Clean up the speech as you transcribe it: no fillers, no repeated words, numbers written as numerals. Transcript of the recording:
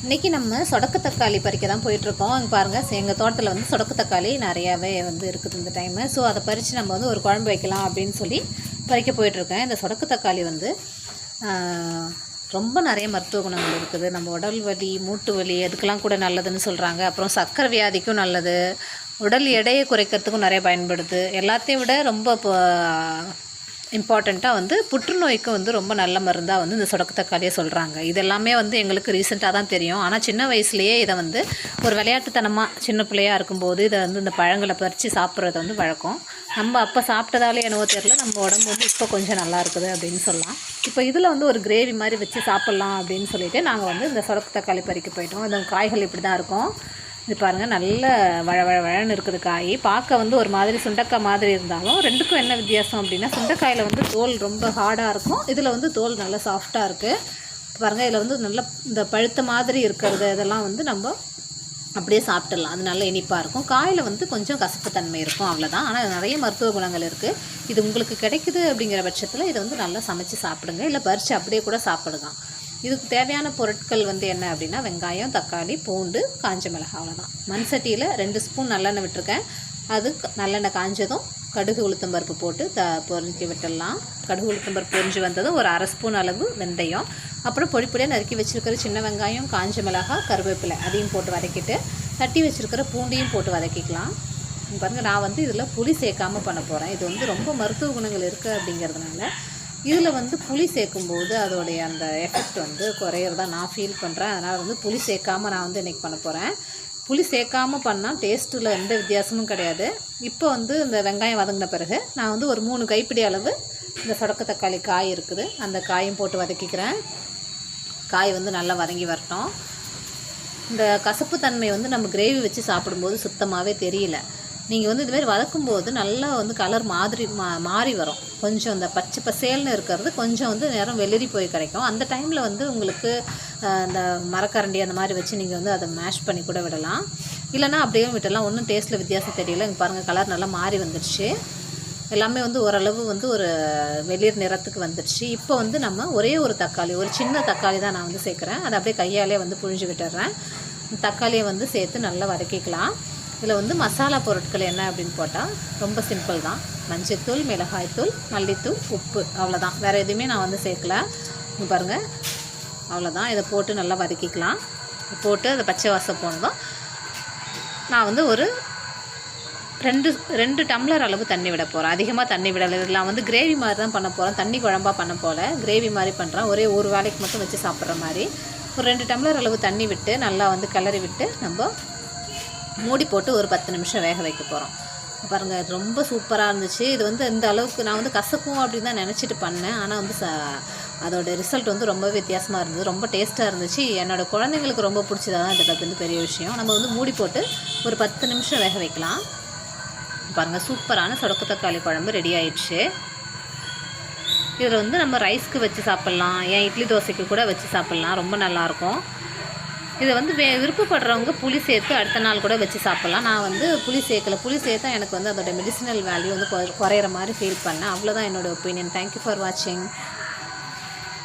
இன்றைக்கி நம்ம சொடக்கு தக்காளி பறிக்க தான் போயிட்டுருக்கோம். இங்கே பாருங்கள், எங்கள் தோட்டத்தில் வந்து சொடக்கு தக்காளி நிறையாவே வந்து இருக்குது இந்த டைமு. ஸோ அதை பறித்து நம்ம வந்து ஒரு குழம்பு வைக்கலாம் அப்படின்னு சொல்லி பறிக்க போயிட்டுருக்கேன். இந்த சொடக்கு தக்காளி வந்து ரொம்ப நிறைய மருத்துவ குணங்கள் இருக்குது. நம்ம உடல் வலி, மூட்டு வலி அதுக்கெல்லாம் கூட நல்லதுன்னு சொல்கிறாங்க. அப்புறம் சர்க்கரை வியாதிக்கும் நல்லது, உடல் எடையை குறைக்கிறதுக்கும் நிறைய பயன்படுது. எல்லாத்தையும் விட ரொம்ப இம்பார்ட்டண்ட்டாக வந்து புற்றுநோய்க்கும் வந்து ரொம்ப நல்ல மருந்தாக வந்து இந்த சொடக்கு தக்காளியை சொல்கிறாங்க. இதெல்லாமே வந்து எங்களுக்கு ரீசெண்டாக தான் தெரியும். ஆனால் சின்ன வயசுலேயே இதை வந்து ஒரு விளையாட்டுத்தனமாக சின்ன பிள்ளையாக இருக்கும்போது இதை வந்து இந்த பழங்களை பறித்து சாப்பிட்றது வந்து வழக்கம். நம்ம அப்போ சாப்பிட்டதாலே என்னவோ தெரியல, நம்ம உடம்பு வந்து இப்போ கொஞ்சம் நல்லா இருக்குது அப்படின்னு சொல்லலாம். இப்போ இதில் வந்து ஒரு கிரேவி மாதிரி வச்சு சாப்பிட்லாம் அப்படின்னு சொல்லிவிட்டு நாங்கள் வந்து இந்த சொடக்கு தக்காளி பறிக்க போயிட்டோம். இந்த காய்கள் இப்படி தான் இருக்கும். இது பாருங்கள், நல்ல வழன்னு இருக்குது காய். பார்க்க வந்து ஒரு மாதிரி சுண்டக்காய் மாதிரி இருந்தாலும் ரெண்டுக்கும் என்ன வித்தியாசம் அப்படின்னா, சுண்டைக்காயில் வந்து தோல் ரொம்ப ஹார்டாக இருக்கும், இதில் வந்து தோல் நல்லா சாஃப்டாக இருக்குது. பாருங்கள், இதில் வந்து நல்ல இந்த பழுத்த மாதிரி இருக்கிறது இதெல்லாம் வந்து நம்ம அப்படியே சாப்பிட்டுடலாம். அது நல்ல இனிப்பாக இருக்கும். காயில் வந்து கொஞ்சம் கசப்பு தன்மை இருக்கும், அவ்வளோதான். ஆனால் நிறைய மருத்துவ குணங்கள் இருக்குது. இது உங்களுக்கு கிடைக்குது அப்படிங்கிற பட்சத்தில் இதை வந்து நல்லா சமைச்சு சாப்பிடுங்க, இல்லை பறித்து அப்படியே கூட சாப்பிடுங்க. இதுக்கு தேவையான பொருட்கள் வந்து என்ன அப்படின்னா, வெங்காயம், தக்காளி, பூண்டு, காஞ்ச மிளகாய், அவ்வளோதான். மண் சட்டியில் 2 ஸ்பூன் நல்லெண்ணெய் விட்டுருக்கேன். அது நல்லெண்ணெய் காஞ்சதும் கடுகு உளுத்தம்பருப்பு போட்டு பொரிஞ்சு விட்டுடலாம். கடுகு உளுத்தம்பருப்பு பொரிஞ்சு வந்ததும் ஒரு 1/2 ஸ்பூன் அளவு வெந்தயம், அப்புறம் பொடிப்பொடியாக நறுக்கி வச்சுருக்கிற சின்ன வெங்காயம், காஞ்ச மிளகாய், கருவேப்பிலை அதையும் போட்டு வதக்கிட்டு தட்டி வச்சுருக்கிற பூண்டையும் போட்டு வதக்கிக்கலாம். பாருங்கள், நான் வந்து இதில் புளி சேர்க்காமல் பண்ண போகிறேன். இது வந்து ரொம்ப மருத்துவ குணங்கள் இருக்குது அப்படிங்கிறதுனால இதில் வந்து புளி சேர்க்கும்போது அதோடைய அந்த எஃபெக்ட் வந்து குறையிறதா நான் ஃபீல் பண்ணுறேன். அதனால் வந்து புளி சேர்க்காமல் நான் வந்து இன்றைக்கி பண்ண போகிறேன். புளி சேர்க்காமல் பண்ணால் டேஸ்ட்டில் எந்த வித்தியாசமும் கிடையாது. இப்போ வந்து இந்த வெங்காயம் வதங்கின பிறகு நான் வந்து ஒரு 3 கைப்பிடி அளவு இந்த சொடக்கு தக்காளி காய் இருக்குது, அந்த காயும் போட்டு வதக்கிக்கிறேன். காய் வந்து நல்லா வதங்கி வரட்டும். இந்த கசப்பு தன்மை வந்து நம்ம கிரேவி வச்சு சாப்பிடும்போது சுத்தமாகவே தெரியல. நீங்கள் வந்து இதுமாரி வதக்கும்போது நல்லா வந்து கலர் மாறி வரும். கொஞ்சம் இந்த பச்சை பசேல்னு இருக்கிறது கொஞ்சம் வந்து நேரம் வெளிரி போய் கிடைக்கும். அந்த டைமில் வந்து உங்களுக்கு இந்த மரக்கரண்டி அந்த மாதிரி வச்சு நீங்கள் வந்து அதை மேஷ் பண்ணி கூட விடலாம், இல்லைனா அப்படியே விட்டலாம். ஒன்றும் டேஸ்ட்டில் வித்தியாசம் தெரியல. இங்கே பாருங்கள், கலர் நல்லா மாறி வந்துடுச்சு. எல்லாமே வந்து ஓரளவு வந்து ஒரு வெளிர் நிறத்துக்கு வந்துடுச்சு. இப்போ வந்து நம்ம ஒரே ஒரு தக்காளி, ஒரு சின்ன தக்காளி தான் நான் வந்து சேர்க்குறேன். அதை அப்படியே கையாலே வந்து புழிஞ்சு விட்டுடுறேன். தக்காளியை வந்து சேர்த்து நல்லா வதக்கிக்கலாம். இதில் வந்து மசாலா பொருட்கள் என்ன அப்படின்னு போட்டால் ரொம்ப சிம்பிள் தான். மஞ்சள்தூள், மிளகாய்த்தூள், மல்லித்தூள், உப்பு, அவ்வளோதான். வேறு எதுவுமே நான் வந்து சேர்க்கல. இங்கே பாருங்கள், அவ்வளோதான். இதை போட்டு நல்லா வதக்கிக்கலாம். போட்டு அதை பச்சை வாசம் போனதும் நான் வந்து ஒரு 2 டம்ளர் அளவு தண்ணி விட போகிறேன். அதிகமாக தண்ணி விடலை. இதெல்லாம் வந்து கிரேவி மாதிரி தான் பண்ண போகிறேன். தண்ணி குழம்பாக பண்ண போல் கிரேவி மாதிரி பண்ணுறேன். ஒரே ஒரு வேலைக்கு மட்டும் வச்சு சாப்பிட்ற மாதிரி ஒரு 2 டம்ளர் அளவு தண்ணி விட்டு நல்லா வந்து கிளறி விட்டு நம்ம மூடி போட்டு ஒரு 10 நிமிஷம் வேக வைக்க போகிறோம். பாருங்கள், ரொம்ப சூப்பராக இருந்துச்சு. இது வந்து இந்த அளவுக்கு நான் வந்து கசக்கும் அப்படின்னு தான் நினச்சிட்டு பண்ணேன். ஆனால் வந்து அதோடய ரிசல்ட் வந்து ரொம்ப வித்தியாசமாக இருந்தது. ரொம்ப டேஸ்ட்டாக இருந்துச்சு. என்னோடய குழந்தைங்களுக்கு ரொம்ப பிடிச்சதான் இதில் வந்து பெரிய விஷயம். நம்ம வந்து மூடி போட்டு ஒரு 10 நிமிஷம் வேக வைக்கலாம். பாருங்கள், சூப்பரான சொடக்கு தக்காளி குழம்பு ரெடி ஆயிடுச்சு. இதில் வந்து நம்ம ரைஸ்க்கு வச்சு சாப்பிட்லாம், ஏன் இட்லி தோசைக்கு கூட வச்சு சாப்பிட்லாம். ரொம்ப நல்லாயிருக்கும். இதை வந்து விருப்பப்படுறவங்க புளி சேர்த்து அடுத்த நாள் கூட வச்சு சாப்பிட்லாம். நான் வந்து புளி சேர்க்கலை. புளி சேர்த்தா எனக்கு வந்து அதோட மெடிசினல் வேல்யூ வந்து குறையிற மாதிரி ஃபீல் பண்ணேன். அவ்வளோதான் என்னோடய ஒப்பீனியன். தேங்க்யூ ஃபார் வாட்சிங்.